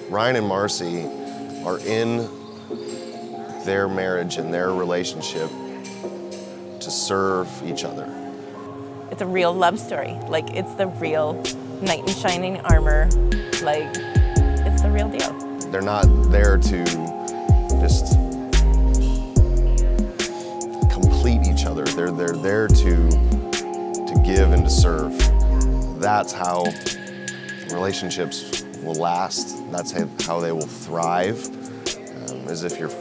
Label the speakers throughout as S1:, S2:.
S1: Ryan and Marci are in their marriage and their relationship to serve each other.
S2: It's a real love story. Like, it's the real knight in shining armor. Like, it's the real deal.
S1: They're not there to just complete each other. They're there to give and to serve. That's how relationships will last. That's how they will thrive, is if you're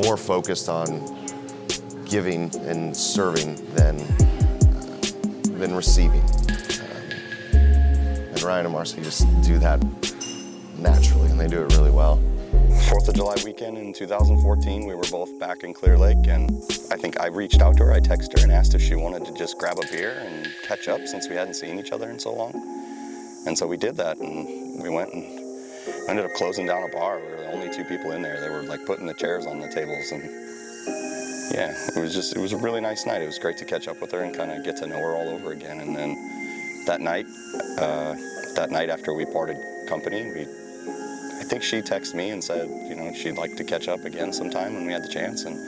S1: more focused on giving and serving than receiving. And Ryan and Marci just do that naturally, and they do it really well.
S3: 4th of July weekend in 2014, we were both back in Clear Lake, and I think I reached out to her. I texted her and asked if she wanted to just grab a beer and catch up since we hadn't seen each other in so long. And so we did that, and we went and ended up closing down a bar. We were the only 2 people in there. They were like putting the chairs on the tables, and yeah, it was a really nice night. It was great to catch up with her and kind of get to know her all over again. And then that night after we parted company, I think she texted me and said, you know, she'd like to catch up again sometime when we had the chance. And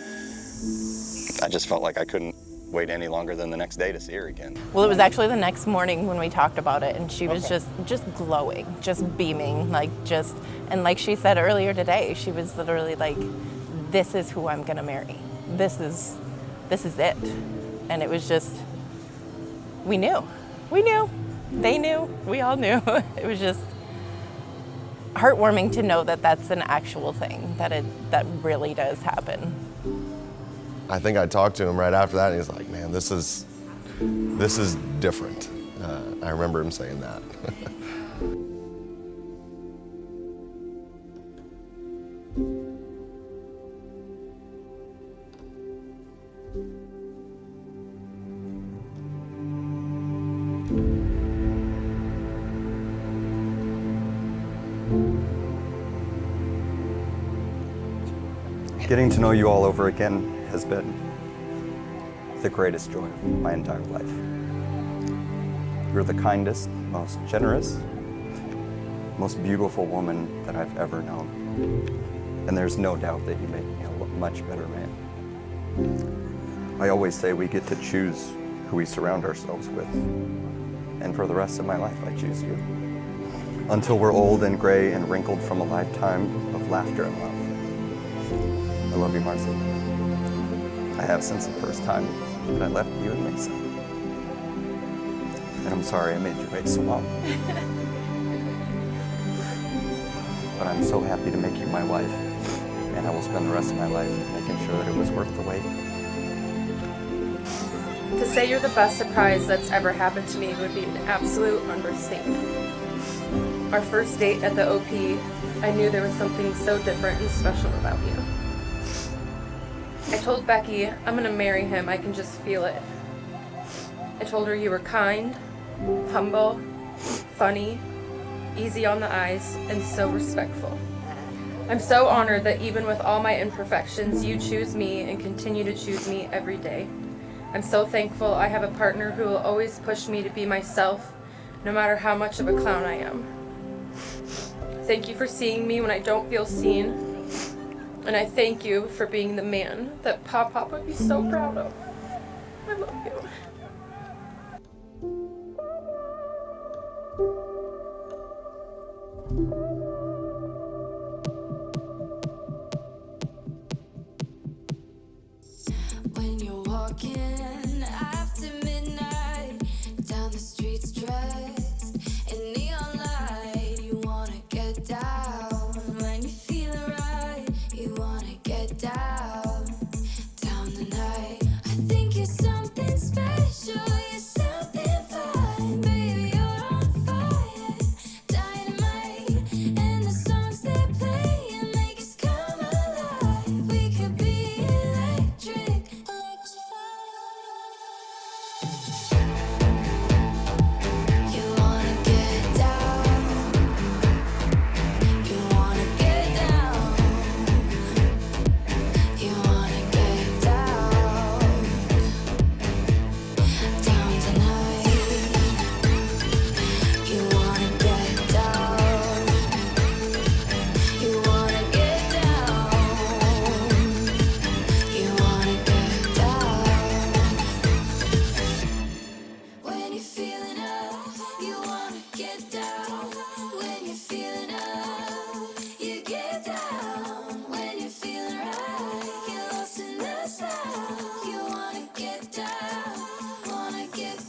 S3: I just felt like I couldn't wait any longer than the next day to see her again.
S2: Well, it was actually the next morning when we talked about it, and she was just glowing, just beaming, and like she said earlier today, she was literally like, this is who I'm gonna marry. This is it. And it was just, we knew, they knew, we all knew. It was just heartwarming to know that that's an actual thing, that really does happen.
S1: I think I talked to him right after that, and he's like, man, this is different. I remember him saying that.
S4: Getting to know you all over again has been the greatest joy of my entire life. You're the kindest, most generous, most beautiful woman that I've ever known. And there's no doubt that you make me a much better man. I always say we get to choose who we surround ourselves with. And for the rest of my life, I choose you. Until we're old and gray and wrinkled from a lifetime of laughter and love. I love you, Marci. I have since the first time that I left you and Mason. And I'm sorry I made you wait so long. But I'm so happy to make you my wife, and I will spend the rest of my life making sure that it was worth the wait.
S5: To say you're the best surprise that's ever happened to me would be an absolute understatement. Our first date at the OP, I knew there was something so different and special about you. I told Becky, I'm gonna marry him, I can just feel it. I told her you were kind, humble, funny, easy on the eyes, and so respectful. I'm so honored that even with all my imperfections, you choose me and continue to choose me every day. I'm so thankful I have a partner who will always push me to be myself, no matter how much of a clown I am. Thank you for seeing me when I don't feel seen. And I thank you for being the man that Pop would be so proud of. I love you.
S6: When you're walking after midnight down the streets dressed in neon light, you wanna get down. When you're feeling right, you wanna get down the night. I think you're something special.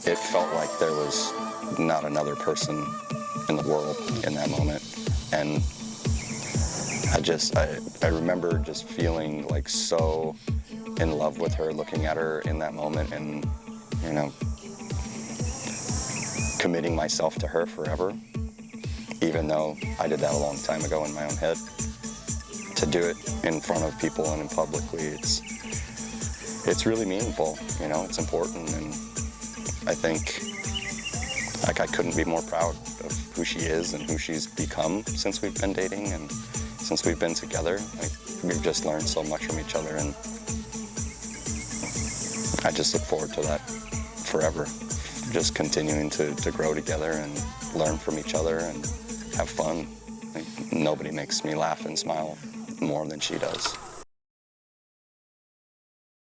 S3: it felt like there was not another person in the world in that moment. And I remember just feeling like so in love with her, looking at her in that moment, and, you know, committing myself to her forever, even though I did that a long time ago in my own head. To do it in front of people and publicly, it's really meaningful, you know, it's important, and I think, like, I couldn't be more proud of who she is and who she's become since we've been dating and since we've been together. Like, we've just learned so much from each other, and I just look forward to that forever. Just continuing to grow together and learn from each other and have fun. Like, nobody makes me laugh and smile more than she does.